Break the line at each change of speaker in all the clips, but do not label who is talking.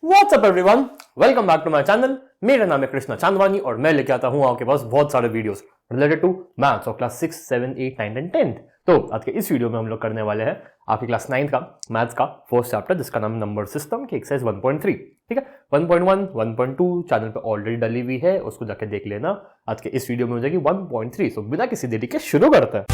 What's up everyone? Welcome back to my channel. मेरा नाम है कृष्णा चांदवानी और मैं लेके आता हूँ आपके पास बहुत सारे वीडियोस रिलेटेड टू मैथ्स और क्लास 6, 7, 8, 9 एंड 10th। तो आज के इस वीडियो में हम लोग करने वाले हैं आपकी क्लास 9 का मैथ्स का फर्स्ट चैप्टर जिसका नाम नंबर सिस्टम की एक्सरसाइज 1.3। ठीक है, 1.1, 1.2 चैनल पे ऑलरेडी डली हुई है, उसको जाके देख लेना। आज के इस वीडियो में हो जाएगी 1.3। सो बिना किसी देरी के शुरू करते हैं।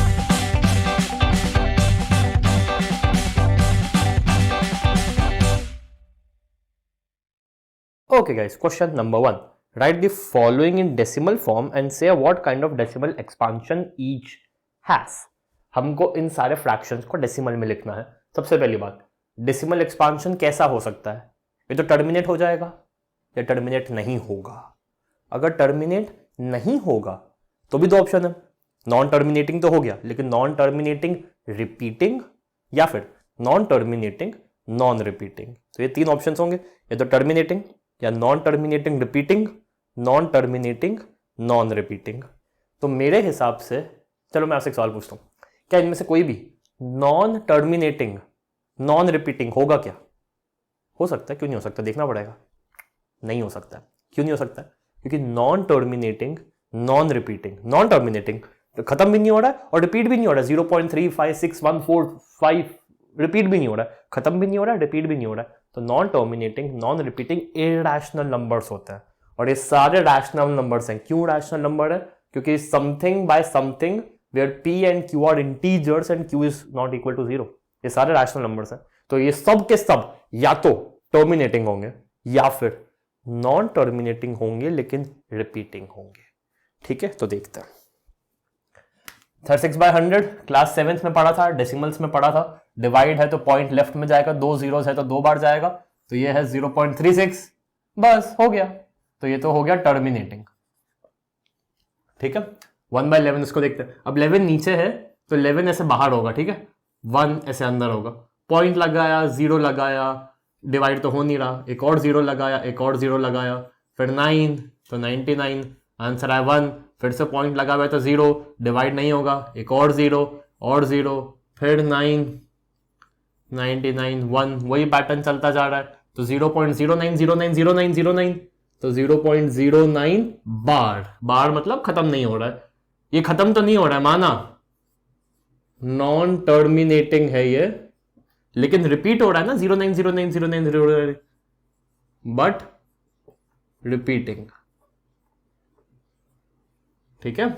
Okay guys, question number 1. Write the following in decimal form and say what kind of decimal expansion each has. हमको इन सारे फ्रैक्शंस को डेसिमल में लिखना है। सबसे पहली बात, डेसिमल एक्सपांशन कैसा हो सकता है? ये तो टर्मिनेट हो जाएगा या टर्मिनेट नहीं होगा। अगर टर्मिनेट नहीं होगा तो भी दो ऑप्शन है, नॉन टर्मिनेटिंग तो हो गया, लेकिन नॉन टर्मिनेटिंग रिपीटिंग या फिर नॉन टर्मिनेटिंग नॉन रिपीटिंग। तो ये तीन ऑप्शन होंगे, या तो टर्मिनेटिंग या non terminating repeating, non terminating non repeating. तो मेरे हिसाब से, चलो मैं आपसे एक सवाल पूछता हूं, क्या इनमें से कोई भी नॉन टर्मिनेटिंग नॉन रिपीटिंग होगा? क्या हो सकता है? क्यों नहीं हो सकता? देखना पड़ेगा। नहीं हो सकता। क्यों नहीं हो सकता? क्योंकि non terminating non repeating, non terminating खत्म भी नहीं हो रहा है और रिपीट भी नहीं हो रहा है। 0.35614 रिपीट भी नहीं हो रहा है, खत्म भी नहीं हो रहा है, रिपीट भी नहीं हो रहा है। तो non terminating non repeating irrational numbers होते हैं और ये सारे रैशनल नंबर्स हैं। क्यों रैशनल नंबर है? क्योंकि something by something where p and q are integers and q is not equal to 0, ये सारे रैशनल नंबर्स हैं। तो ये सब के सब या तो टर्मिनेटिंग होंगे या फिर नॉन टर्मिनेटिंग होंगे लेकिन रिपीटिंग होंगे। ठीक है, तो देखते हैं। 36/100 क्लास 7th में पढ़ा था, डेसिमल्स में पढ़ा था। डिवाइड है तो पॉइंट लेफ्ट में जाएगा, दो जीरोस है तो दो बार जाएगा, तो ये है 0.36, बस हो गया। तो ये तो हो गया टर्मिनेटिंग। ठीक है, 1/11 इसको देखते हैं। अब 11 नीचे है तो 11 ऐसे बाहर होगा, ठीक है, 1 ऐसे अंदर होगा। पॉइंट लगाया, जीरो लगाया, डिवाइड तो हो नहीं रहा, एक और जीरो लगाया, एक और जीरो लगाया, फिर 9 तो 99, आंसर आया 1, फिर से पॉइंट लगा हुआ है तो 0, डिवाइड नहीं होगा, एक और जीरो और जीरो, फिर 9, 99, 1, वही पैटर्न चलता जा रहा है। तो 0.09090909, तो 0.09 बार, बार मतलब खत्म नहीं हो रहा है। ये खत्म तो नहीं हो रहा है, माना नॉन टर्मिनेटिंग है ये, लेकिन रिपीट हो रहा है ना, 09090909, बट रिपीटिंग। ठीक है,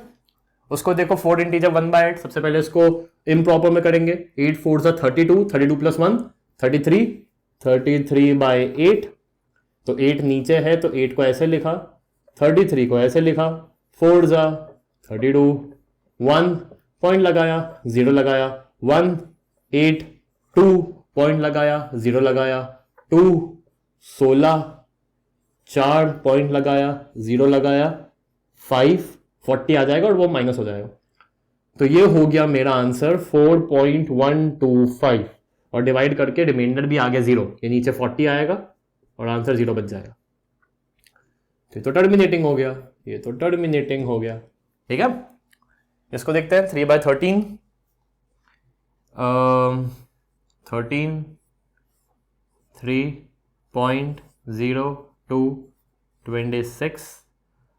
उसको देखो 4 इंटीजर 1/8। सबसे पहले इसको इम्प्रॉपर में करेंगे। 8 4 32, 32 + 1 33, 33/8। तो 8 नीचे है तो 8 को ऐसे लिखा, 33 को ऐसे लिखा, 4 32, 1 पॉइंट लगाया, 0 लगाया, 1 8 2 पॉइंट लगाया, 0 लगाया, 2 16 4 पॉइंट लगाया, 0 लगाया, 5 40 आ जाएगा और वो माइनस हो जाएगा। तो ये हो गया मेरा आंसर 4.125 और डिवाइड करके रिमाइंडर भी आ गया 0, ये नीचे 40 आएगा और आंसर 0 बच जाएगा। ये तो टर्मिनेटिंग हो गया, ये तो टर्मिनेटिंग हो गया। ठीक है, इसको देखते हैं। 3/13, 13, 3.0226।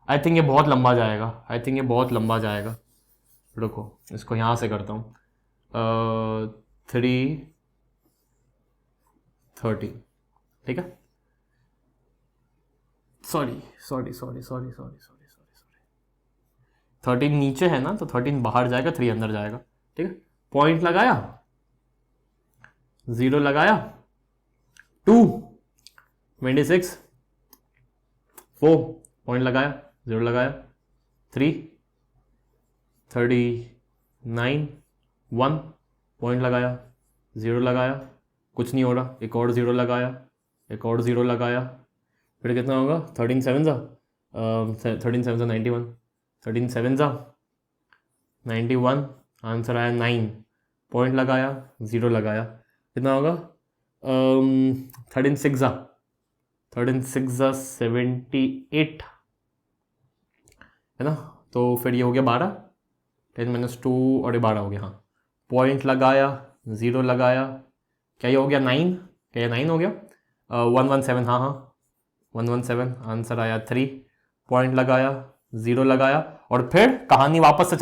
आई थिंक ये बहुत लंबा जाएगा, आई थिंक ये बहुत लंबा जाएगा। रुको, इसको यहाँ से करता हूँ। 330, ठीक है, सॉरी 13 नीचे है ना, तो 13 बाहर जाएगा, 3 अंदर जाएगा। ठीक है, पॉइंट लगाया, 0 लगाया, 2 26, 4 पॉइंट लगाया, 0 लगाया, 3 39, 1 पॉइंट लगाया, 0 लगाया, कुछ नहीं हो रहा, एक और 0 लगाया, एक और 0 लगाया, फिर कितना होगा? 13 7 91, 13 7 91, आंसर आया 9, पॉइंट लगाया, 0 लगाया, कितना होगा? 13 6 78 है ना। तो फिर ये हो गया 12, 10 - 2 और ये 12 हो गया। हाँ, पॉइंट लगाया, 0 लगाया, क्या ये हो गया 9? क्या ये 9 हो गया? 117, हाँ हाँ 117 आंसर आया। 3 पॉइंट लगाया, 0 लगाया और फिर कहानी वापस से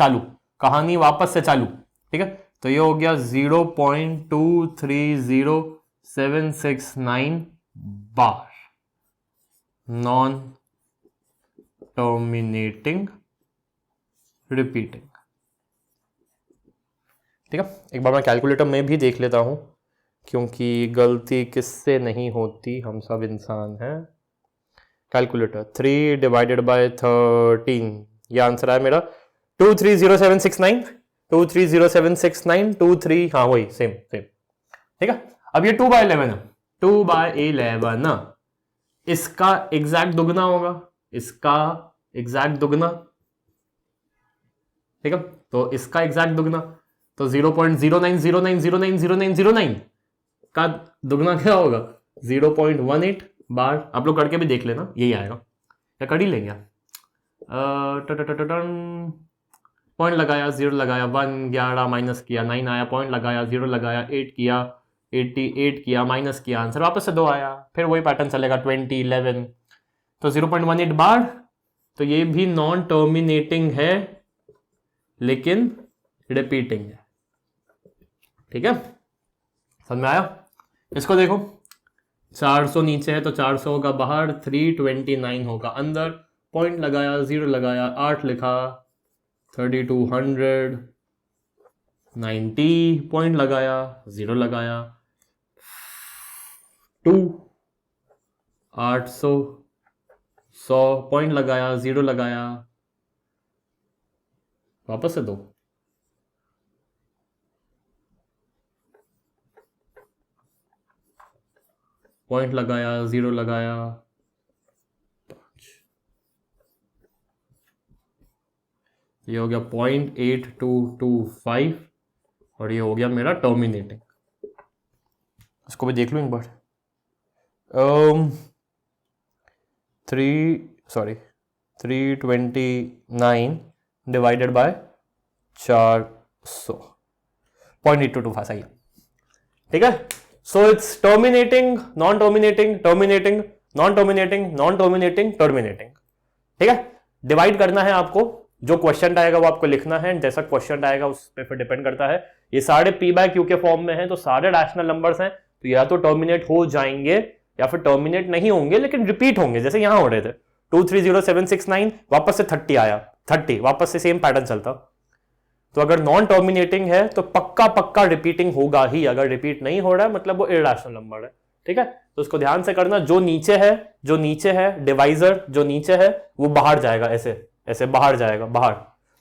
चालू। ठीक है, तो ये हो गया 0.230769 बार नॉन टर्मिनेटिंग रिपीटिंग। ठीक है, एक बार मैं कैलकुलेटर में भी देख लेता हूं, क्योंकि गलती किससे नहीं होती, हम सब इंसान हैं। कैलकुलेटर 3 डिवाइडेड बाय 13, ये आंसर है मेरा 230769 230769 23, हाँ वही सेम। ठीक है, अब ये 2/11 है, 2/11 इसका एग्जैक्ट दुगना होगा, इसका एग्जैक्ट दुगना। ठीक है, तो इसका एग्जैक्ट दुगना तो 0.0909090909 का दुगना क्या होगा 0.18 बार। आप लोग करके भी देख लेना, यही आएगा या कर ही लेंगे। पॉइंट लगाया, 0 लगाया, 1 11 माइनस किया, 9 आया, पॉइंट लगाया, 0 लगाया, 8 किया, 88 किया, माइनस किया, आंसर वापस से 2 आया। फिर वही पैटर्न चलेगा 20 11, तो 0.18 बार। तो ये भी नॉन टर्मिनेटिंग है लेकिन रिपीटिंग है। ठीक है, समझ में आया? इसको देखो, 400 नीचे है तो 400 होगा बाहर, 329 होगा अंदर। पॉइंट लगाया, 0 लगाया, 8 लिखा, 3200, 90 पॉइंट लगाया, 0 लगाया, 2 800, 100 पॉइंट लगाया, 0 लगाया, वापस से 2, पॉइंट लगाया, 0 लगाया, 5, ये हो गया 0.8225 और ये हो गया मेरा टर्मिनेटिंग। इसको भी देख लूँ एक बार। 329 डिवाइडेड बाय 400, 0.8225 सही है। ठीक है, so it's terminating, non terminating, terminating, non terminating, non terminating, terminating. ठीक है, डिवाइड करना है आपको, जो क्वेश्चन आएगा वो आपको लिखना है, जैसा क्वेश्चन आएगा उस पर फिर डिपेंड करता है। ये सारे p/q के फॉर्म में है तो सारे रैशनल नंबर्स हैं, तो या तो टर्मिनेट हो जाएंगे या फिर टर्मिनेट नहीं होंगे लेकिन रिपीट होंगे, जैसे यहां हो रहे थे 230769 वापस से 30 आया, 30 वापस से सेम पैटर्न चलता। तो अगर नॉन टर्मिनेटिंग है तो पक्का रिपीटिंग होगा ही, अगर रिपीट नहीं हो रहा है मतलब वो इरैशनल नंबर है। ठीक है, तो उसको ध्यान से करना, जो नीचे है डिवाइजर जो नीचे है वो बाहर जाएगा, ऐसे बाहर जाएगा बाहर,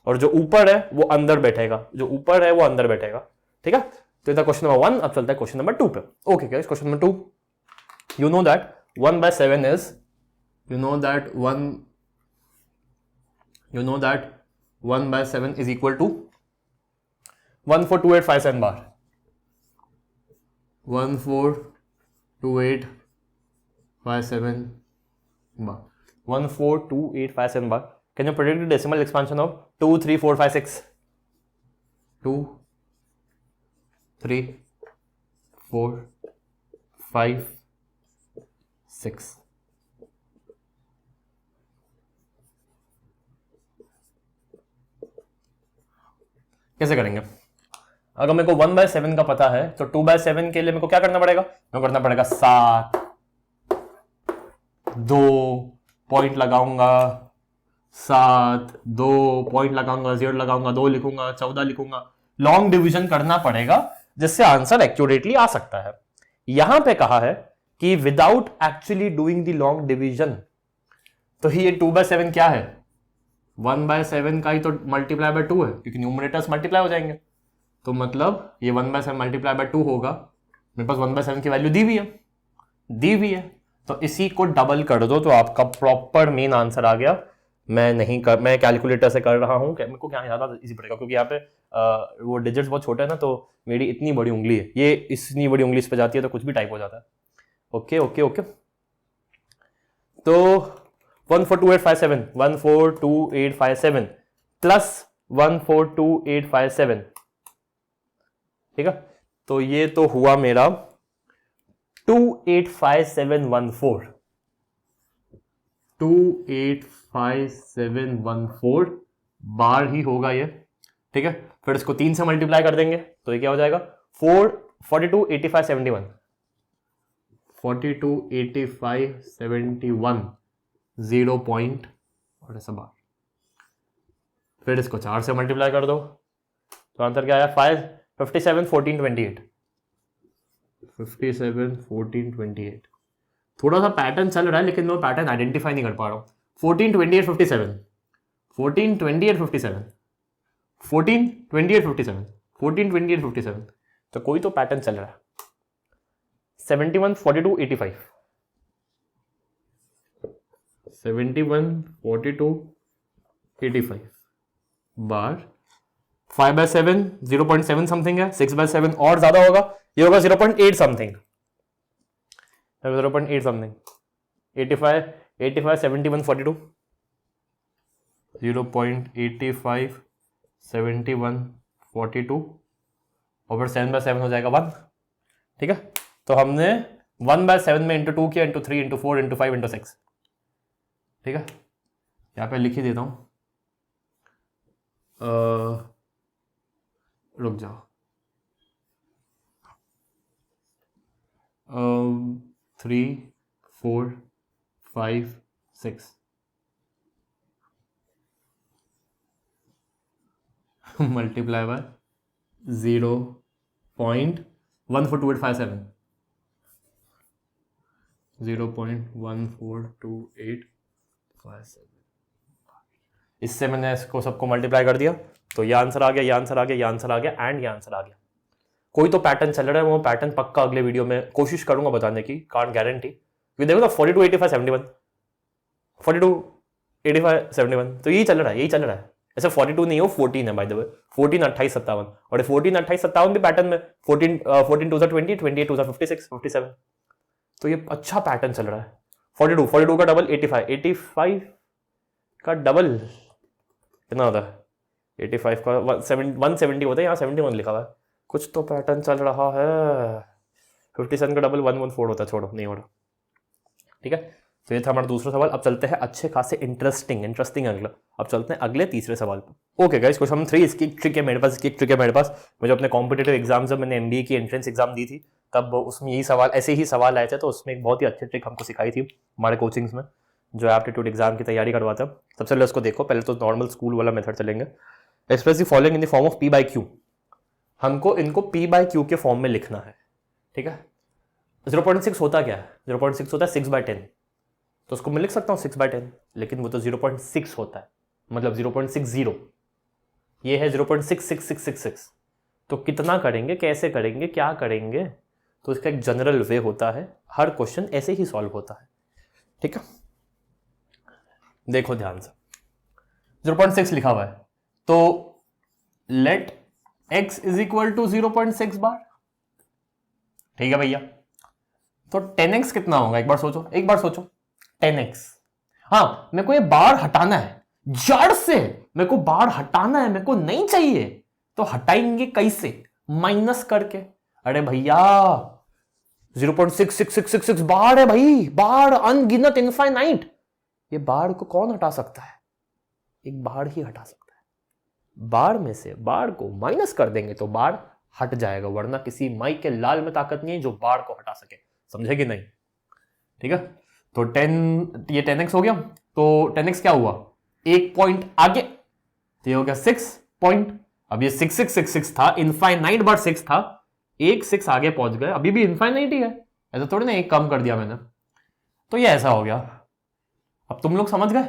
और जो ऊपर है वो अंदर बैठेगा, जो ऊपर है वो अंदर बैठेगा। ठीक है, तो इधर क्वेश्चन नंबर 1, अब चलता है क्वेश्चन नंबर 2 पे। Okay guys, question number 2, you know that 1/7 is, you know that 1/7 is equal to 142857 bar, 142857 bar, 142857 bar. Can you predict the decimal expansion of 2 3 4 5 6? 2 3 4 5 6। कैसे करेंगे? अगर मेरे को 1/7 का पता है तो 2/7 के लिए मेरे को क्या करना पड़ेगा? मेरे को करना पड़ेगा 7, 2 पॉइंट लगाऊंगा, 7 2 पॉइंट लगाऊंगा, 0 लगाऊंगा, 2 लिखूंगा, 14 लिखूंगा, लॉन्ग डिवीजन करना पड़ेगा जिससे आंसर एक्यूरेटली आ सकता है। यहां पे कहा है कि without actually doing the long division, तो ये 2/7 क्या है? 1/7 का ही तो मल्टीप्लाई बाय 2 है, क्योंकि न्यूमरेटर्स मल्टीप्लाई हो जाएंगे, तो मतलब ये 1/7 मल्टीप्लाई बाय 2 होगा। मेरे पास 1/7 की वैल्यू दी हुई है, तो इसी को डबल कर दो तो आपका प्रॉपर मेन आंसर आ गया। मैं कैलकुलेटर से कर रहा हूं, मेरे को क्या ज्यादा इजी पड़ेगा क्योंकि यहाँ पे वो डिजिट्स बहुत छोटे हैं ना, तो मेरी इतनी बड़ी उंगली है, ये इतनी बड़ी उंगली इस पे जाती है तो कुछ भी टाइप हो जाता है। ओके, तो 142857 प्लस 142857, ठीक है, तो ये तो हुआ मेरा 285,714 285,714 बार ही होगा ये, ठीक है। फिर इसको 3 से मल्टीप्लाई कर देंगे तो ये क्या हो जाएगा 428571 428571 0 पॉइंट और ऐसा बार। फिर इसको 4 से मल्टीप्लाई कर दो तो आंसर क्या आया 571428 571428। थोड़ा सा पैटर्न चल रहा है लेकिन मैं पैटर्न आइडेंटिफाई नहीं कर पा रहा हूँ। 142857 142857 142857 142857 तो कोई तो पैटर्न चल रहा है। 714285 714285 बार 5/7 0.7 समथिंग है, 6/7 और ज्यादा होगा, ये होगा 0.8 समथिंग 0.8 समथिंग 85 7142 0.85 7142 और फिर 7/7 हो जाएगा 1, ठीक है। तो हमने 1/7 में इंटू 2 किया, इंटू 3 इंटू 4 इंटू 5 इंटू 6, ठीक है। यहाँ पे लिख ही देता हूँ, रुक जाओ, 3 4 5 6 मल्टीप्लाई बाय 0.142857 0.142857। इससे मैंने इसको सबको मल्टीप्लाई कर दिया तो ये आंसर आ गया, ये आंसर आ गया, ये आंसर आ गया एंड ये आंसर आ गया। कोई तो पैटर्न चल रहा है, वो पैटर्न पक्का अगले वीडियो में कोशिश करूंगा बताने की, कांट गारंटी। क्योंकि देखो ना 428571 428571 तो यही चल रहा है, यही चल रहा है। ऐसे 42 नहीं हो 14 है बाय द वे, 14 28 57 और 14 28 57 भी पैटर्न में 14 2 20 28 2 56 57 तो ये अच्छा पैटर्न चल रहा है। 42 का डबल 85 का डबल कितना होता है 85 का 170 होता है, यहाँ 71 लिखा हुआ है, कुछ तो पैटर्न चल रहा है। 57 का डबल 114 होता है, छोड़ो नहीं हो रहा, ठीक है। तो ये था हमारा दूसरा सवाल। अब चलते हैं अच्छे खासे इंटरेस्टिंग अगला, अब चलते हैं अगले तीसरे सवाल पर। ओके गाइस, क्वेश्चन नंबर 3, इसकी ट्रिक है मेरे पास, इसकी ट्रिक है मेरे पास। मैं जो अपने कॉम्पिटेटिव एग्जाम, जब मैंने एमबीए की एंट्रेंस एग्जाम दी थी तब उसमें यही सवाल, ऐसे ही सवाल आए थे, तो उसमें एक बहुत ही अच्छी ट्रिक हमको सिखाई थी हमारे कोचिंग्स में जो एप्टीट्यूड एग्जाम की तैयारी करवाता है। सबसे पहले उसको देखो, पहले तो नॉर्मल स्कूल वाला मेथड चलेंगे। Express the following in the form of P by Q. हमको इनको पी बाई क्यू के फॉर्म में लिखना है, ठीक है। 0.6 होता क्या है, 0.6 होता है 6/10, तो उसको मैं लिख सकता हूँ 6/10, लेकिन वो तो 0.6 होता है, मतलब 0.60, ये है 0.66666। तो कितना करेंगे, कैसे करेंगे, क्या करेंगे, तो इसका एक जनरल वे होता है, हर क्वेश्चन ऐसे ही सॉल्व होता है, ठीक है। देखो ध्यान से, 0.6 लिखा हुआ है तो let x is equal to 0.6 bar, ठीक है भैया। तो 10x कितना होगा, एक बार सोचो 10x। हाँ, मेरे को ये बार हटाना है, जड़ से मेरे को बार हटाना है, मेरे को नहीं चाहिए, तो हटाएंगे कैसे, माइनस करके। अरे भैया 0.66666 बार है भाई, बार अनगिनत इनफाइनाइट, ये बार को कौन हटा सकता है, एक बार ही हटा सकता है। बार में से बार को माइनस कर देंगे तो बार हट जाएगा, वरना किसी माई के लाल में ताकत नहीं है जो बार को हटा सके, समझे कि नहीं, ठीक है। तो 10, ये 10x हो गया, तो 10x क्या हुआ, एक पॉइंट आगे, तो ये हो गया 6 पॉइंट। अब ये 6666 था, इनफाइनाइट बार 6 था, एक 6 आगे पहुंच गए, अभी भी इनफाइनाइट ही है, ऐसा थोड़ी ना एक कम कर दिया मैंने, तो ये ऐसा हो गया। अब तुम लोग समझ गए,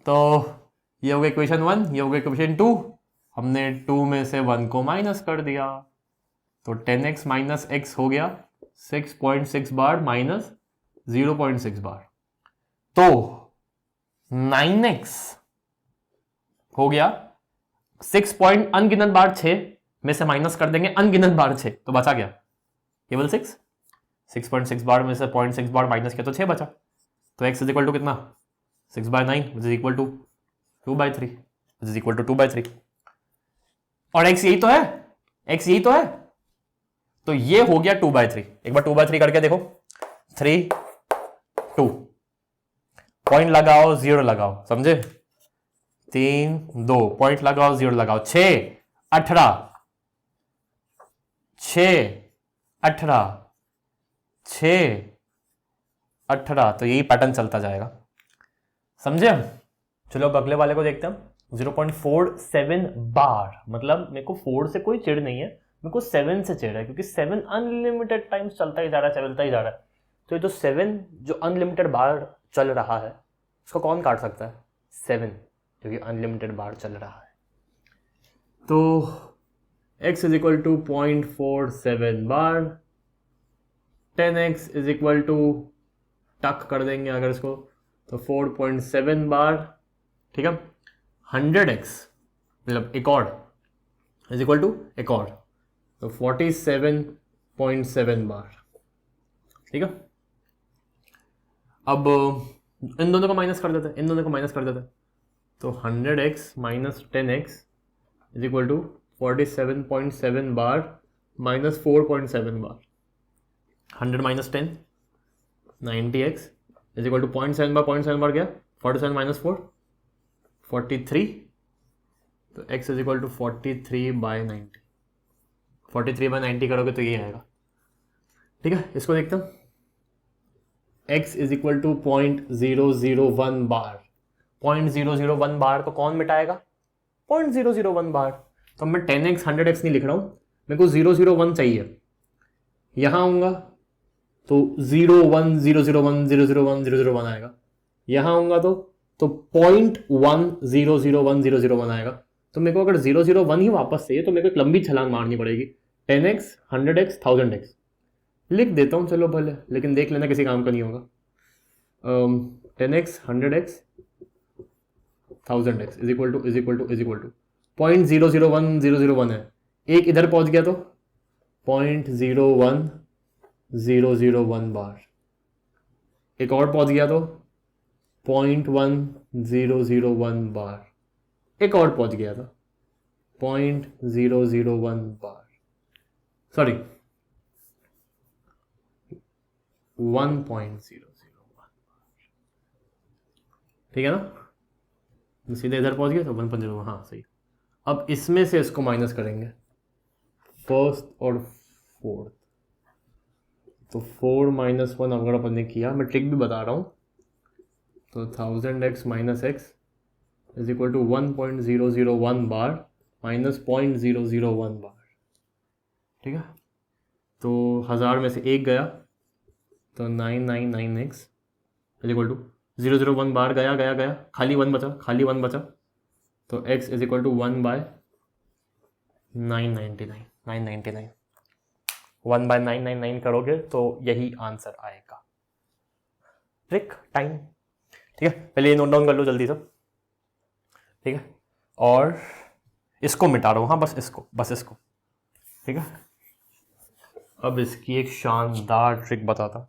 तो ये हो गया इक्वेशन 1, ये हो गया इक्वेशन 2, हमने 2 में से 1 को माइनस कर दिया, तो 10x माइनस x हो गया 6.6 बार माइनस 0.6 बार, तो 9x हो गया 6 पॉइंट अनगिनत बार 6 में से माइनस कर देंगे अनगिनत बार 6, तो बचा गया केवल 6.6 बार में से 0.6 बार माइनस किया तो 6 बचा। तो x इज इक्वल टू कितना, 6/9 which is equal to 2/3 which is equal to 2/3। और x यही तो है, x यही तो है, तो ये हो गया 2/3। एक बार 2/3 करके देखो, 3 2, पॉइंट लगाओ 0 लगाओ, समझे, 3 2, पॉइंट लगाओ 0 लगाओ, 6 18, 6 18, 6 18, तो यही पैटर्न चलता जाएगा, समझे हम। चलो अब अगले वाले को देखते हैं। 0.47 बार, मतलब मेरे को 4 से कोई चिढ़ नहीं है, मेरे को 7 से चिढ़ है, क्योंकि 7 अनलिमिटेड टाइम्स चलता ही जा रहा है, चलता ही जा रहा है। तो ये जो 7 जो अनलिमिटेड बार चल रहा है, उसको कौन काट सकता है? 7, जो कि अनलिमिटेड बार चल रहा है। तो x is equal to 0.47 bar, 10x is equal to, tuck कर देंगे अगर इसको, तो 4.7 बार, ठीक है। 100x मतलब एक और इज इक्वल टू एक और, तो 47.7 बार, ठीक है। अब इन दोनों को माइनस कर देते हैं, इन दोनों को माइनस कर देते हैं, तो 100x minus 10x is equal to 47.7 bar minus 4.7 bar. 100 minus 10 90x is equal to 0.7 bar, 0.7 bar गया 47 माइनस 4 43, तो x इज इक्वल टू 43/90, 43/90 करोगे तो ये आएगा, ठीक है। इसको देखते हैं, x इज इक्वल टू 0.001 बार, 0.001 बार को कौन मिटाएगा? 0.001 बार। तो मैं 10x 100x नहीं लिख रहा हूं, मेरे को 001 चाहिए। यहां आऊंगा तो 0.1 आएगा, यहां आऊंगा तो 0.1 आएगा। तो मेरे को अगर 001 ही वापस चाहिए तो मेरे को एक लंबी छलांग मारनी पड़ेगी, 10x 100x 1000x लिख देता हूँ, चलो भले, लेकिन देख लेना किसी काम का नहीं होगा। 10x 100x 1000x is equal to 0.001 है, एक इधर पहुंच गया तो 0.01001 बार, एक और पहुंच गया तो 0.1001 बार, एक और पहुंच गया था 0.001 बार, सॉरी 1.001, ठीक है ना। सीधे इधर पहुंच गया तो 1.0, हाँ सही। अब इसमें से इसको माइनस करेंगे, फर्स्ट और फोर्थ, तो 4 - 1 अगर अपन ने किया, मैं ट्रिक भी बता रहा हूँ, तो 1000x minus x is equal to 1.001 bar minus 0.001 bar, ठीक है। तो 1000 में से एक गया तो 999x इज इक्वल टू 001 बार गया गया गया, खाली 1 बचा, खाली 1 बचा, तो x इज इक्वल टू 1/999, 999, 1/999 करोगे तो यही आंसर आएगा। ट्रिक टाइम, ठीक है। पहले ये नोट डाउन कर लो जल्दी सब, ठीक है। और इसको मिटा रहा हूँ, हाँ बस इसको, ठीक है। अब इसकी एक शानदार ट्रिक बताता।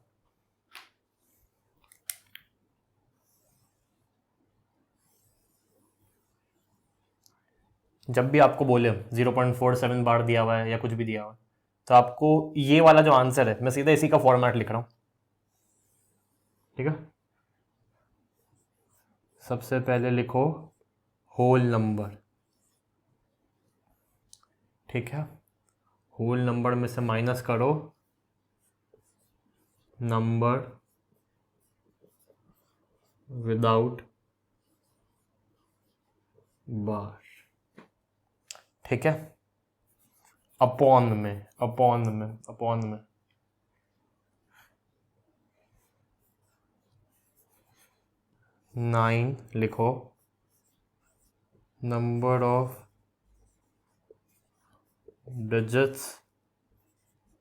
जब भी आपको बोले 0.47 बार दिया हुआ है या कुछ भी दिया हुआ है, तो आपको ये वाला जो आंसर है, मैं सीधा इसी का फॉर्मेट लिख रहा हूं, ठीक है। सबसे पहले लिखो होल नंबर, ठीक है। होल नंबर में से माइनस करो नंबर विदाउट बार, ठीक है। अपॉन में 9 लिखो नंबर ऑफ डिजिट्स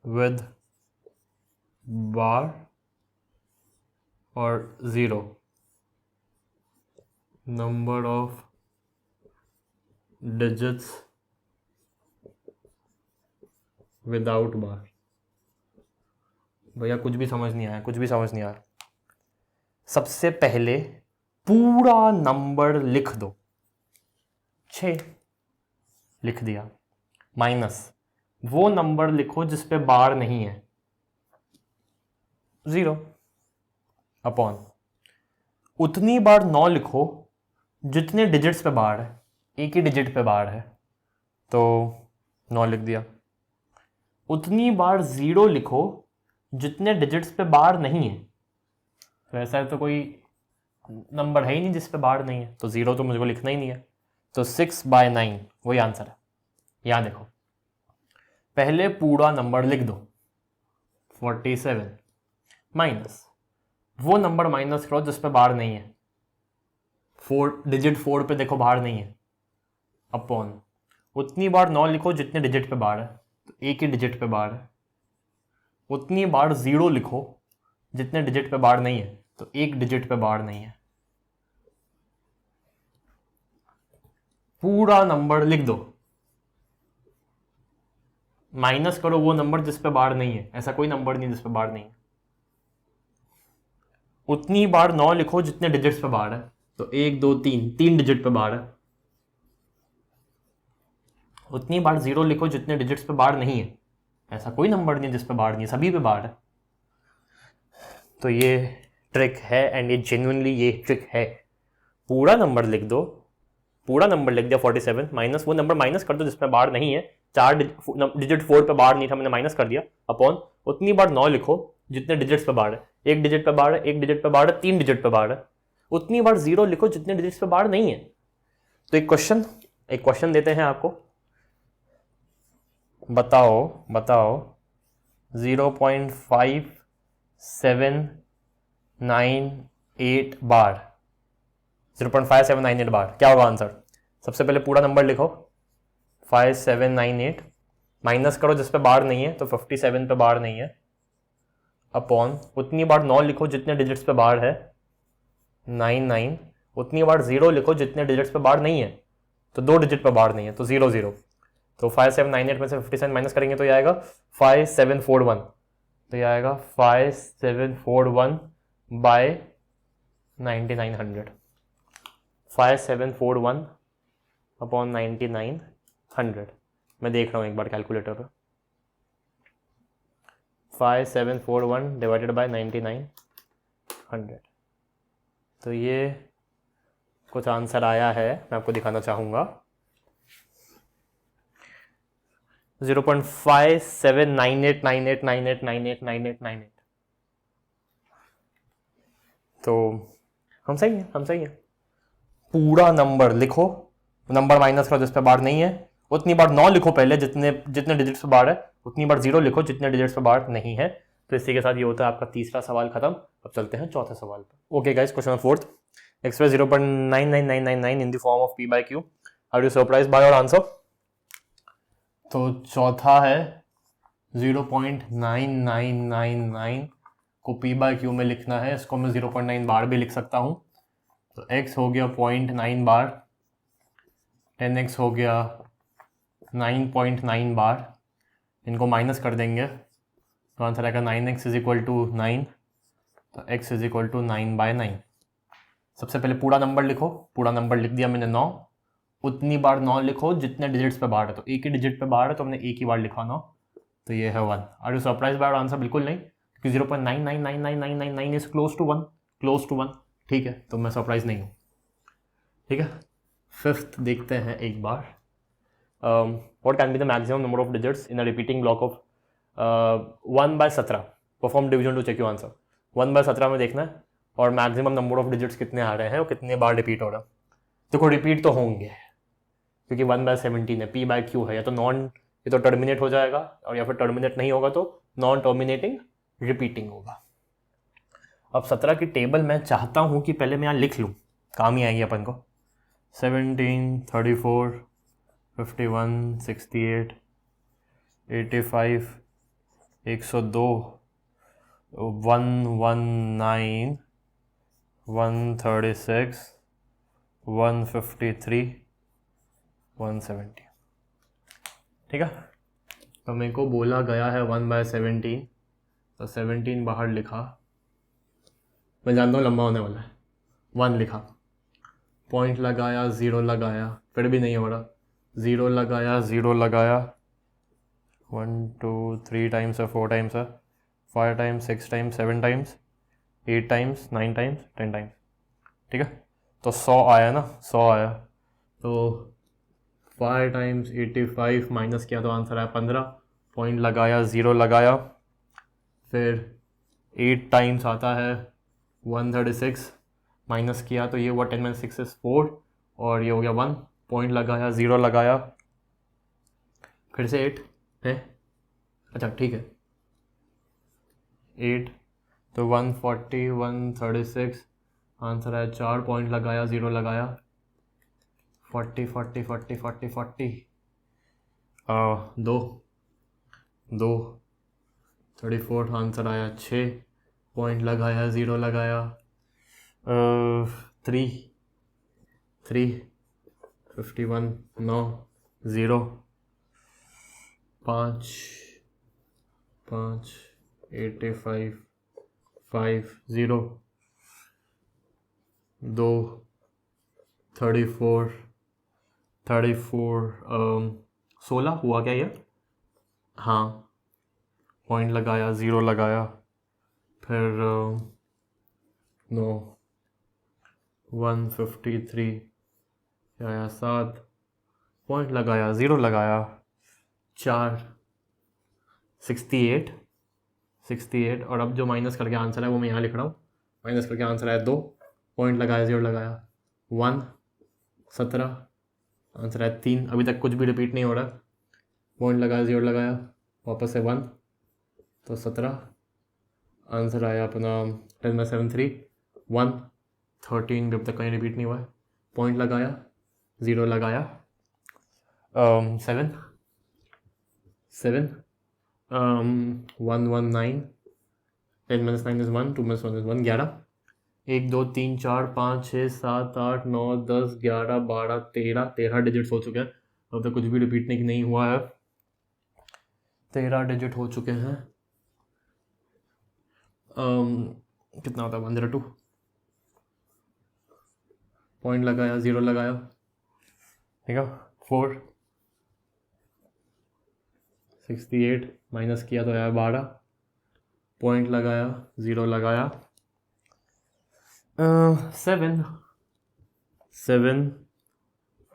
विद बार और 0, नंबर ऑफ डिजिट्स विदाउट बार। भैया कुछ भी समझ नहीं आया, सबसे पहले पूरा नंबर लिख दो, 6 लिख दिया, माइनस वो नंबर लिखो जिस पे बार नहीं है, 0 अपॉन उतनी बार 9 लिखो जितने डिजिट्स पे बार है, एक ही डिजिट पे बार है तो 9 लिख दिया। उतनी बार 0 लिखो जितने डिजिट्स पे बार नहीं है, तो ऐसा तो कोई नंबर है ही नहीं जिस पे बार नहीं है, तो 0 तो मुझको लिखना ही नहीं है, तो 6/9 वही आंसर है। यहाँ देखो, पहले पूरा नंबर लिख दो 47 माइनस वो नंबर माइनस करो जिस पे बार नहीं है, 4 पे देखो बार नहीं है, अपॉन उतनी बार 9 लिखो जितने डिजिट पे बार है, तो एक ही डिजिट पे बार है। उतनी बार 0 लिखो जितने डिजिट पे बार नहीं है, तो एक डिजिट पे बार नहीं है। पूरा नंबर लिख दो, माइनस करो वो नंबर जिस पे बार नहीं है, ऐसा कोई नंबर नहीं जिस पे बार नहीं है। उतनी बार 9 लिखो जितने डिजिट्स पे बार है, तो 1 2 3 डिजिट पे बार है। उतनी बार 0 लिखो जितने डिजिट्स पे बार नहीं है, ऐसा कोई नंबर नहीं जिस पे बार नहीं है, सभी पे बार है। तो ये ट्रिक है, एंड ये जेन्युइनली ये ट्रिक है। पूरा नंबर लिख दो, पूरा नंबर लिख दिया 47 माइनस वो नंबर माइनस कर दो जिसमें बार नहीं है, 4 डिजिट 4 पे बार नहीं था, मैंने माइनस कर दिया, अपॉन उतनी बार 9 लिखो जितने डिजिट्स पे बार है, एक डिजिट पे बार है, एक डिजिट पे बार है, 3 डिजिट पे बार है। उतनी बार 0 लिखो जितने डिजिट्स पे बार नहीं है। तो एक क्वेश्चन देते हैं आपको, बताओ 0.5798 बार, 0.5798 बार क्या होगा आंसर? सबसे पहले पूरा नंबर लिखो 5798 माइनस करो जिस पे बार नहीं है, तो 57 पे बार नहीं है, अपॉन उतनी बार 9 लिखो जितने डिजिट्स पे बार है 99, उतनी बार 0 लिखो जितने डिजिट्स पे बार नहीं है, तो 2 डिजिट पे बार नहीं है, तो 0 तो 5798 में से 57 माइनस करेंगे तो ये आएगा 5741, तो ये आएगा 5741 बाय 9900, 5741 अपॉन 9900। मैं देख रहा हूँ एक बार कैलकुलेटर पर, 5741 डिवाइडेड बाय 9900, तो ये कुछ आंसर आया है, मैं आपको दिखाना चाहूँगा 0.579898989898। तो हम सही हैं। पूरा नंबर लिखो, नंबर माइनस करो जिस पे बार नहीं है, उतनी बार 9 लिखो पहले जितने डिजिट्स पे बार है, उतनी बार 0 लिखो जितने डिजिट्स पे बार नहीं है। तो इसी के साथ ये होता है आपका तीसरा सवाल खत्म। अब चलते हैं चौथे सवाल पर। Okay guys, question number 4, express 0.99999 in the form of p/q, are you surprised by your answer? तो चौथा है 0.9999 को p/q में लिखना है, इसको मैं 0.9 बार भी लिख सकता हूँ, तो x हो गया 0.9 बार, 10x हो गया 9.9 बार, इनको माइनस कर देंगे तो आंसर आएगा 9x इज इक्वल टू 9, तो x इज इक्वल टू 9/9। सबसे पहले पूरा नंबर लिखो, पूरा नंबर लिख दिया मैंने 9, उतनी बार 9 लिखो जितने डिजिट्स पे बार है, तो एक ही डिजिट पे बार है तो हमने एक ही बार लिखा 9, तो ये है 1। Are you surprise by answer? बिल्कुल नहीं, क्योंकि 0.9999999 इज क्लोज टू 1, ठीक है, तो मैं सरप्राइज नहीं हूँ। ठीक है, फिफ्थ देखते हैं एक बार, what can be the maximum number of digits in a repeating block of 1/17, perform division to check your answer. 1/17 में देखना है और मैक्सिमम नंबर ऑफ डिजिट्स कितने आ रहे हैं और कितने बार रिपीट हो रहा है। देखो रिपीट तो होंगे क्योंकि 1/17 है, p/q है, या तो ये तो टर्मिनेट हो जाएगा, और या फिर टर्मिनेट नहीं होगा तो नॉन टर्मिनेटिंग रिपीटिंग होगा। अब 17 की टेबल मैं चाहता हूं कि पहले मैं यहाँ लिख लूँ, काम ही आएगी अपन को। 17, 34, 51, 68, 85, 102, 119, 136, 153, 170। ठीक है, तो मेरे को बोला गया है 1/17, तो 17 बाहर लिखा, मैं जानता हूँ लंबा होने वाला है, 1 लिखा, पॉइंट लगाया, 0 लगाया, फिर भी नहीं हो रहा, 0 लगाया, 0 लगाया, 1 2 3 टाइम्स है, 4 टाइम्स है, 5 times, 6 times, 7 times, 8 times, 9 times, 10 times. ठीक है, तो 100 आया ना, 100 आया, तो 5 टाइम्स 85 माइनस किया तो आंसर आया 15, पॉइंट लगाया, 0 लगाया। फिर 8 टाइम्स आता है 136, माइनस किया तो ये हुआ 10 माइनस 6 इज 4, और ये हो गया 1, पॉइंट लगाया, 0 लगाया, फिर से 8 है, अच्छा ठीक है 8, तो 140, 136, आंसर आया 4, पॉइंट लगाया, 0 लगाया, 40 40 40 40 40, 2 2, 34, आंसर आया 6, पॉइंट लगाया, 0 लगाया, 3 3, 51, 9, 0, 5 5, 85, 5, 0, 2, 34 34, 16 हुआ क्या ये, हाँ, पॉइंट लगाया, 0 लगाया, फिर 9, 153 आया, 7, पॉइंट लगाया, 0 लगाया, 4, 68 68, और अब जो माइनस करके आंसर है वो मैं यहाँ लिख रहा हूँ, माइनस करके आंसर आया 2, पॉइंट लगाया, 0 लगाया, 1, 17, आंसर आया 3, अभी तक कुछ भी रिपीट नहीं हो रहा, पॉइंट लगाया, 0 लगाया, वापस से 1, तो 17, आंसर आया अपना 10 में 7 3, 1, 13 भी अब तक कहीं रिपीट नहीं हुआ है, पॉइंट लगाया, 0 लगाया, 7 7, 119, 10 minus 9 is 1, 2 minus 1 is 1, 11, 1 2 3 4 5 6 7 8 9 10 11 12 13 digits हो चुके हैं, अब तक कुछ भी रिपीट नहीं हुआ है, 13 डिजिट हो चुके हैं, कितना होता है 102, पॉइंट लगाया, 0 लगाया, ठीक है, 4, 68 माइनस किया तो आया 12, पॉइंट लगाया, 0 लगाया, 7 7,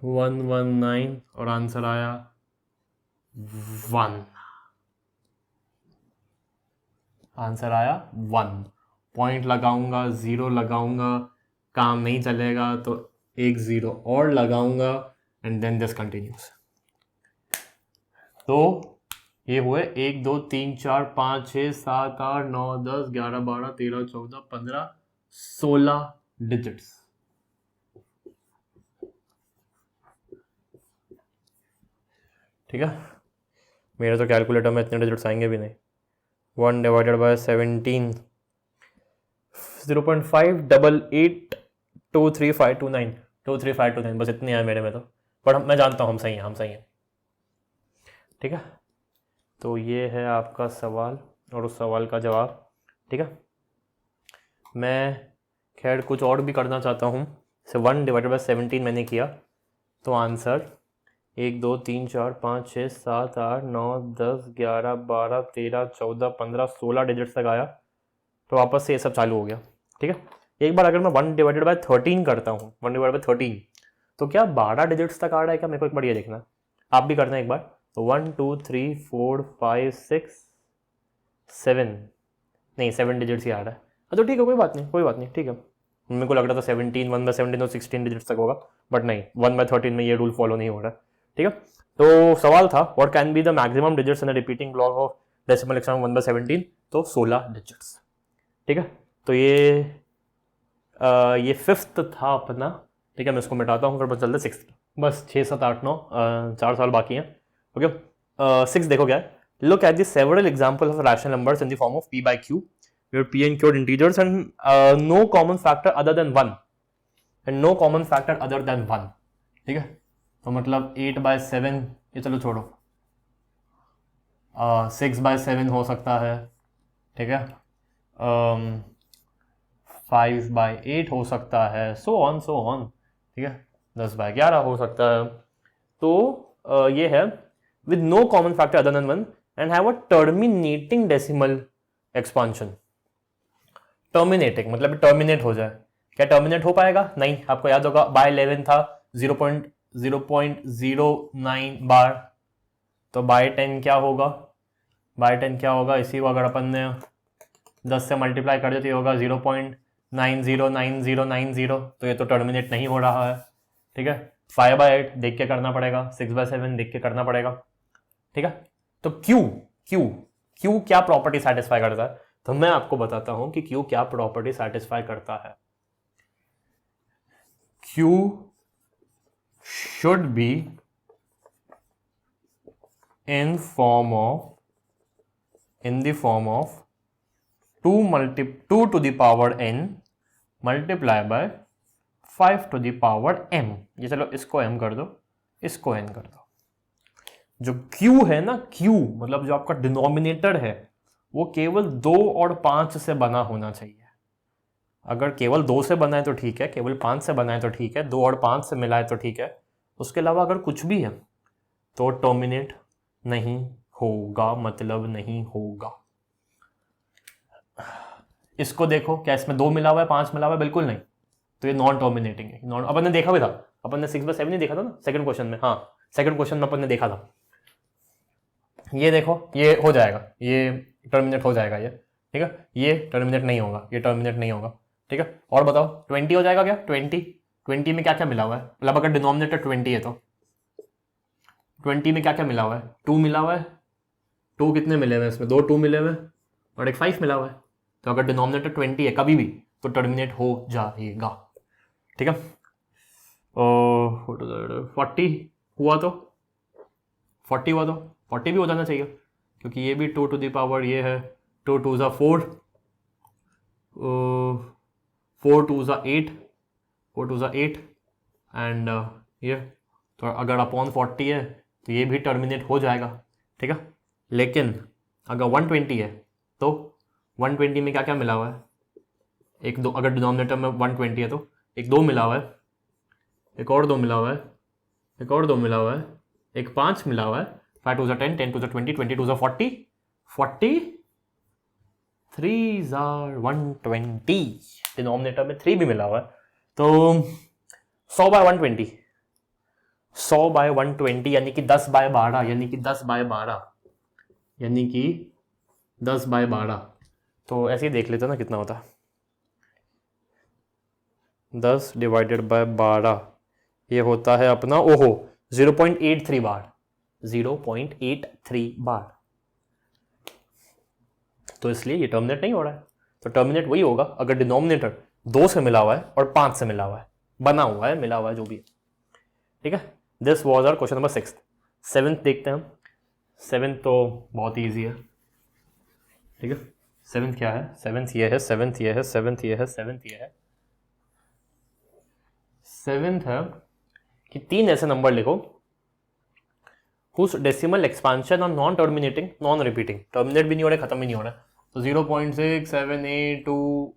119, और आंसर आया 1, आंसर आया 1, पॉइंट लगाऊंगा, 0 लगाऊंगा, काम नहीं चलेगा तो एक 0 और लगाऊंगा, एंड देन दिस कंटिन्यूस। तो ये हुए 1 2 3 4 5 6 7 8 9 10 11 12 13 14 15 16 डिजिट्स। ठीक है, मेरे तो कैलकुलेटर में इतने डिजिट्स आएंगे भी नहीं। 1 डिवाइडेड बाय 17, 0.5882352 23529, बस इतने आए मेरे में तो, पर मैं जानता हूँ हम सही हैं। ठीक है, तो ये है आपका सवाल और उस सवाल का जवाब। ठीक है, मैं खैर कुछ और भी करना चाहता हूँ। 1 डिवाइडेड बाय 17 मैंने किया तो आंसर 1 2 3 4 5 6 7 8 9 10 11 12 13 14 15 16 डिजिट्स तक आया, तो वापस से ये सब चालू हो गया। ठीक है, एक बार अगर मैं 1 डिवाइडेड बाय 13 करता हूँ, 1 डिवाइडेड बाय 13, तो क्या 12 डिजिट्स तक आ रहा है क्या? मेरे को एक बार ये देखना, आप भी करना एक बार। तो 1 2 3 4 5 6 7, नहीं 7 डिजिट्स ही आ रहा है। तो ठीक है, कोई बात नहीं, ठीक है। मेरे को लग रहा था 17, 1 बाय 17 तो 16 डिजिट्स तक होगा, बट नहीं, 1 बाय 13 में ये रूल फॉलो नहीं हो रहा है। ठीक है, तो सवाल था what can be the maximum digits in the repeating block of decimal exponent 1 by 17, तो 16 डिजिट्स। ठीक है, तो ये फिफ्थ था अपना। ठीक है, मैं इसको मिटाता हूँ, फिर बस चलते सिक्स। बस 6 7 8 9 4 साल बाकी हैं। ओके, 6 देखो क्या है, look at the several examples of rational numbers in the form of p by q where p and q are integers and no common factor other than 1 and no common factor other than 1। ठीक है, तो मतलब 8 by 7, ये चलो छोड़ो, 6 by 7 हो सकता है। ठीक है, 5 by 8 हो सकता है, so on। ठीक है, 10 by 11 हो सकता है। तो ये है with no common factor other than 1 and have a terminating decimal expansion. Terminating मतलब टर्मिनेट हो जाए, क्या टर्मिनेट हो पाएगा? नहीं। आपको याद होगा बाय 11 था 0.09 बार, तो बाय 10 क्या होगा? बाय 10 क्या होगा? इसी को अगर अपन ने 10 से मल्टीप्लाई कर देते होगा 0.909090, तो ये तो टर्मिनेट नहीं हो रहा है। ठीक है, 5/8 देख के करना पड़ेगा, 6/7 देख के करना पड़ेगा। ठीक है, तो क्यू क्या प्रॉपर्टी सेटिस्फाई करता है? तो मैं आपको बताता हूं कि क्यू क्या प्रॉपर्टी सेटिस्फाई करता है। Q should be in the form of 2 to the power n multiply by 5 to the power m। ये चलो इसको m कर दो, इसको n कर दो। जो q है ना, q मतलब जो आपका डिनोमिनेटर है वो केवल 2 और 5 से बना होना चाहिए। अगर केवल 2 से बना है तो ठीक है, केवल 5 से बना है तो ठीक है, 2 और 5 से मिला है तो ठीक है। उसके अलावा अगर कुछ भी है तो टर्मिनेट नहीं होगा, मतलब नहीं होगा। इसको देखो, क्या इसमें 2 मिला हुआ है, 5 मिला हुआ है? बिल्कुल नहीं, तो ये नॉन टर्मिनेटिंग है। नॉन, अपन ने देखा भी था, अपन ने 6/7 नहीं देखा था ना सेकंड क्वेश्चन में? हाँ, सेकंड क्वेश्चन में अपन ने देखा था। ये देखो, ये हो जाएगा, ये टर्मिनेट हो जाएगा ये। ठीक है, ये टर्मिनेट नहीं होगा, ये टर्मिनेट नहीं होगा। ठीक है, और बताओ 20 हो जाएगा क्या? 20 में क्या क्या मिला हुआ है? मतलब अगर डिनोमिनेटर 20 है तो 20 में क्या क्या मिला हुआ है? 2 मिला हुआ है। 2 कितने मिले हुए हैं इसमें? 2 2 मिले हुए हैं और एक 5 मिला हुआ है। तो अगर डिनोमिनेटर 20 है कभी भी तो टर्मिनेट हो जाएगा। ठीक है, 40 हुआ तो 40 हुआ तो 40 भी हो जाना चाहिए, क्योंकि ये भी 2 to the power ये है 2 2 ज़ा 4, 4 2 ज़ा 8, 4 2 ज़ा 8 एंड ये तो अगर अपॉन 40 है तो ये भी टर्मिनेट हो जाएगा। ठीक है, लेकिन अगर 120 है तो 120 में क्या क्या मिला हुआ है? एक 2, अगर डिनोमिनेटर में 120 है तो एक 2 मिला हुआ है, एक और 2 मिला हुआ है, एक और 2 मिला हुआ है, एक 5 मिला हुआ है, 5 2 ज़ा 10, 10 2 ज़ा 20, 20 2 ज़ा 40, 40 3 ज़ा 120, डिनोमिनेटर में 3 भी मिला हुआ है। तो 100/120, 100/120 यानी कि 10/12, यानी कि 10/12, यानी कि 10/12। तो ऐसे ही देख लेते हैं ना कितना होता है। 10 डिवाइडेड बाय 12 ये होता है अपना 0.83 बार, 0.83 बार। तो इसलिए ये टर्मिनेट नहीं हो रहा है। तो टर्मिनेट वही होगा अगर डिनोमिनेटर 2 से मिला हुआ है और 5 से मिला हुआ है, बना हुआ है, मिला हुआ है, जो भी है। ठीक है, this was our question number 6। 7th देखते हैं हम। 7th तो बहुत ईजी है। ठीक है, 7th क्या है? 7th ये है, 7th ये है, 7th ये है, 7th ये है। 7th है कि 3 ऐसे नंबर लिखो whose decimal expansion are non terminating, non repeating, terminate भी नहीं हो रहा, खत्म भी नहीं हो रहा। तो 0.6 7 8 2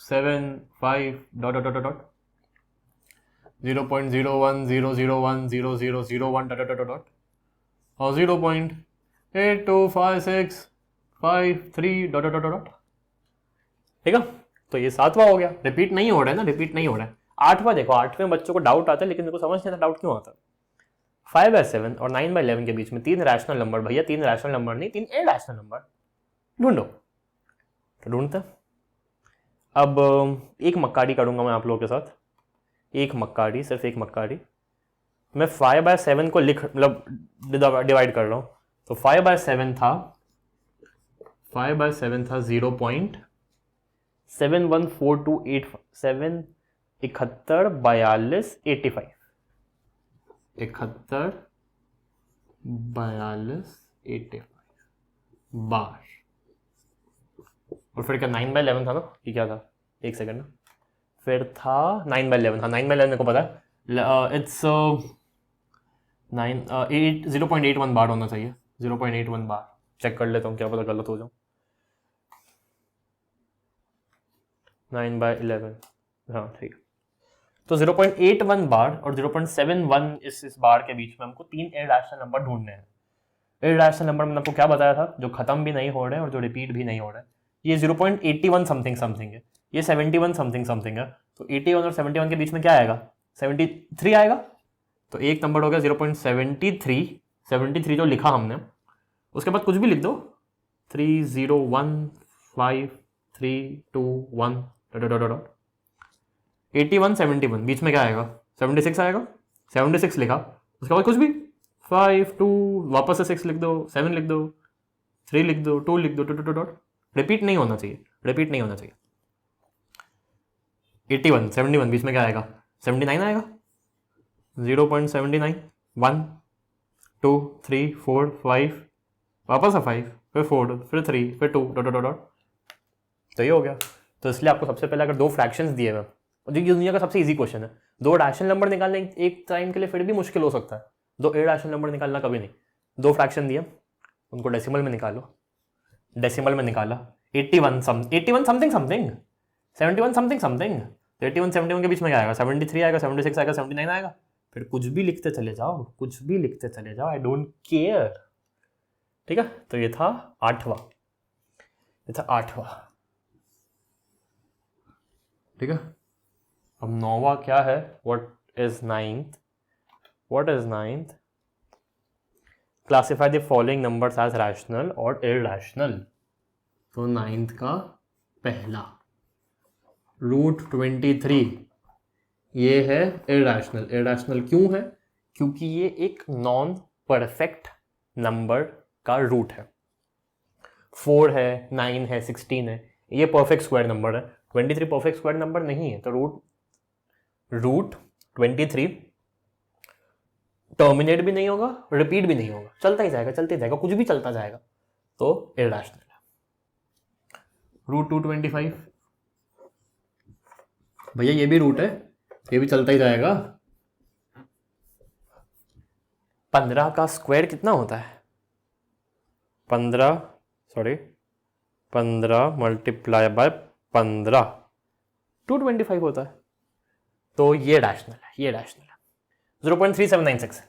7 5 dot dot dot dot 0.01 001 0001 dot dot dot और 0.825653 डॉट डॉट डॉट। ठीक है, तो ये 7वां हो गया। रिपीट नहीं हो रहा है ना, रिपीट नहीं हो रहा है। 8वां देखो, 8वें बच्चों को डाउट आता है, लेकिन मेरे को समझ नहीं आता डाउट क्यों आता है। 5/7 और 9/11 के बीच में 3 रैशनल नंबर, भैया 3 रैशनल नंबर नहीं, 3 इरैशनल नंबर ढूंढो। तो ढूंढते हैं। अब एक मक्कारी करूंगा मैं आप लोगों के साथ, एक मक्कारी, सिर्फ एक मक्कारी। मैं 5/7 को मतलब डिवाइड कर रहा हूं। तो 5/7 था 0.714287 71 42 85 71 42 85 बार। और फिर क्या 9/11 था ना, ये क्या था? एक सेकंड ना, फिर था 9/11। हाँ, 9/11 मेरे को पता है, इट्स 0.81 बार होना चाहिए, 0.81 बार। चेक कर लेता हूँ, क्या पता गलत हो जाऊँ। 9/11, हाँ ठीक। तो 0.81 बार और 0.71 इस बार के बीच में हमको 3 इरैशनल नंबर ढूंढने हैं। इरैशनल नंबर मैंने आपको क्या बताया था, जो खत्म भी नहीं हो रहे और जो रिपीट भी नहीं हो रहे। ये 0.81 समथिंग समथिंग है, ये 71 समथिंग समथिंग है। तो 81 और 71 के बीच में क्या आएगा, 73 आएगा। तो एक नंबर हो गया 0.73, 73 जो लिखा हमने, उसके बाद कुछ भी लिख दो, 3 0 1 5 3 2 1 डॉट डॉट डॉट 81 71 बीच में क्या आएगा, 76 आएगा। 76 लिखा, उसके बाद कुछ भी 5 2 वापस से 6 लिख दो, 7 लिख दो, 3 लिख दो, 2 लिख दो, डॉट डॉट डॉट। रिपीट नहीं होना चाहिए, रिपीट नहीं होना चाहिए। 81 71 बीच में क्या आएगा, 79 आएगा। 0.79 1 2 3 4 5 वापस 5 फिर 4 फिर 3 फिर 2 डॉट डॉट डॉट। तो ये हो गया। तो इसलिए आपको सबसे पहले अगर दो फ्रैक्शंस दिए हुए, और जो दुनिया का सबसे इजी क्वेश्चन है, दो रैशनल नंबर निकालने एक टाइम के लिए फिर भी मुश्किल हो सकता है, दो इरैशनल नंबर निकालना कभी नहीं। दो फ्रैक्शन दिए, उनको डेसिमल में निकालो, डेसिमल में निकाला 81 समथिंग समथिंग 71 समथिंग समथिंग। 81 71 के बीच में क्या आएगा, 73 आएगा, 76 आएगा, 79 आएगा। फिर कुछ भी लिखते चले जाओ, कुछ भी लिखते चले जाओ, आई डोंट केयर। ठीक है, तो ये था आठवां, ये था आठवां। ठीक है, अब नौवां क्या है, what is ninth, what is ninth, classify the following numbers as rational और इरैशनल। तो नाइन्थ का पहला √23 ये है इरैशनल। इरैशनल क्यों है, क्योंकि ये एक नॉन परफेक्ट नंबर का रूट है। 4 है, 9 है, 16 है, ये परफेक्ट स्क्वायर नंबर है। 23 परफेक्ट स्क्वायर नंबर नहीं है। तो रूट 23 टर्मिनेट भी नहीं होगा, रिपीट भी नहीं होगा, चलता ही जाएगा, चलते जाएगा, कुछ भी चलता जाएगा, तो इरैशनल है। √225 भैया ये भी रूट है, ये भी चलता ही जाएगा। 15 का स्क्वायर कितना होता है, 15 मल्टीप्लाई बाय 15 225 होता है। तो ये रैशनल है, ये रैशनल है। 0.3796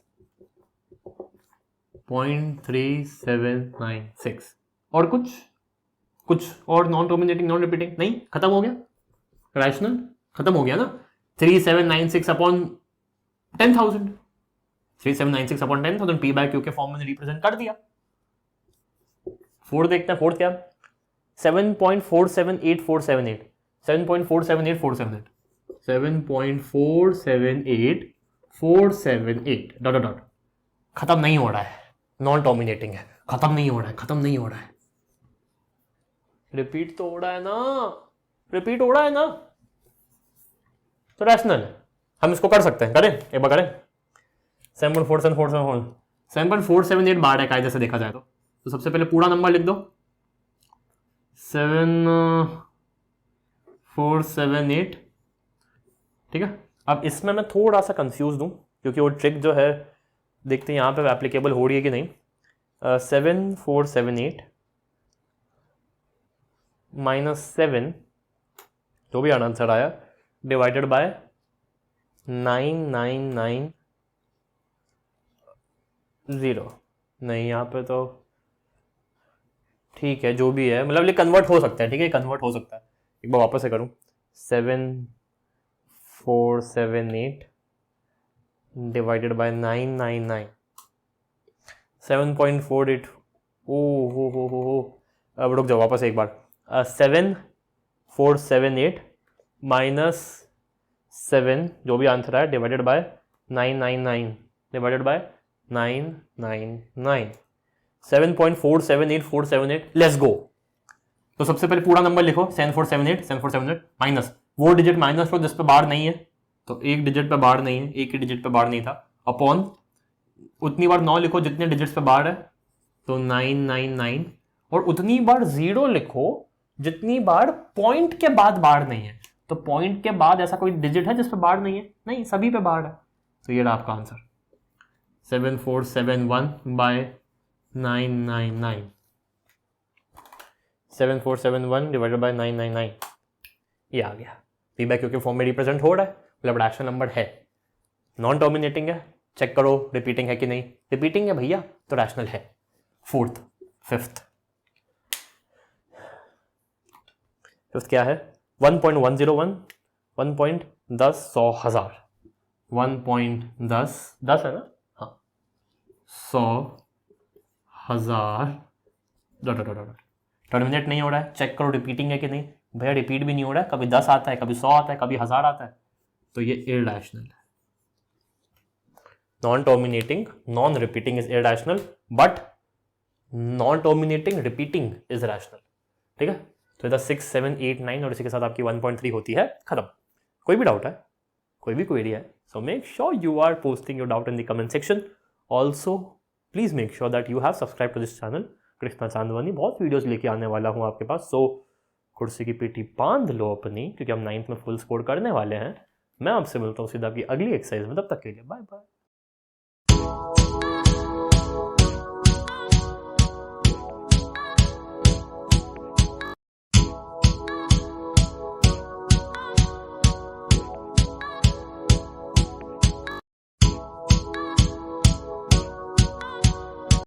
0.3796 और कुछ और नॉन टर्मिनेटिंग नॉन रिपीटिंग नहीं, खत्म हो गया, रैशनल खत्म हो गया ना। 3796 upon 10,000, 3796 upon 10,000 P by Q के फॉर्म में रिप्रेजेंट कर दिया। फोर्थ देखते हैं, फोर्थ क्या, 7.478478 7.478478 7.478478 डॉट डॉट। खत्म नहीं हो रहा है, नॉन टर्मिनेटिंग है, खत्म नहीं हो रहा है, खत्म नहीं हो रहा है, रिपीट तो हो रहा है ना, रिपीट हो रहा है ना, तो रैशनल है। हम इसको कर सकते हैं, करें एक बार करें। 7.4778 बार है कायदे से देखा जाए तो सबसे पहले पूरा नंबर लिख दो, 7478। ठीक है, अब इसमें मैं थोड़ा सा कंफ्यूज हूं, क्योंकि वो ट्रिक जो है देखते हैं यहाँ पे एप्लीकेबल हो रही है कि नहीं। 7478 -7 जो भी आंसर आया डिवाइडेड बाय 9990 नहीं, यहाँ पे तो ठीक है, जो भी है, मतलब ये कन्वर्ट हो सकता है, ठीक है, कन्वर्ट हो सकता है। एक बार वापस से करूँ, 7478 डिवाइडेड बाय 999 7.48 हो। अब रुक जाओ, वापस एक बार, 7478 -7 जो भी आंसर है divided by 999 divided by 999 7.478478 let's go. तो सबसे पहले पूरा नंबर लिखो, 7478 माइनस वो डिजिट माइनस लो जिस पे बार नहीं है, तो एक डिजिट पे बार नहीं है, एक ही डिजिट पे बार नहीं था, अपॉन उतनी बार 9 लिखो जितने डिजिट्स पे बार है, तो 999, और उतनी बार 0 लिखो जितनी बार पॉइंट के बाद बार नहीं है। तो पॉइंट के बाद ऐसा कोई डिजिट है जिस पे बार नहीं है, नहीं, सभी पे बार है। तो ये रहा आपका आंसर, 7471 बाय 999, 7471 डिवाइडेड बाय 999, ये आ गया। पी बाय क्यू के फॉर्म में रिप्रेजेंट हो रहा है, मतलब रैशनल नंबर है, नॉन टर्मिनेटिंग है, चेक करो रिपीटिंग है कि नहीं, रिपीटिंग है भैया तो रैशनल है। फोर्थ, फिफ्थ क्या है? 1.101, 1.10 100 1000, 1.10 10 है ना, हाँ, 100 1000 टर्मिनेट नहीं हो रहा है, चेक करो रिपीटिंग है कि नहीं। भैया रिपीट भी नहीं हो रहा है, कभी 10 आता है, कभी 100 आता है, कभी 1000 आता है, तो ये इरैशनल है। Non terminating non repeating is irrational, but non terminating repeating is rational. ठीक है, तो इधर 6 7 8 9 और इसी के साथ आपकी 1.3 होती है खत्म। कोई भी डाउट है, कोई भी क्वेरी है, so make sure you are posting your doubt in the comment section. Also please make sure that you have subscribe to this channel Krishna Chandwani. बहुत वीडियोस लेके आने वाला हूँ आपके पास, सो कुर्सी की पीठी बांध लो अपनी, क्योंकि हम 9th में फुल स्कोर करने वाले हैं। मैं आपसे मिलता हूँ सीधा आपकी अगली एक्सरसाइज में, तब तक के लिए बाय बाय।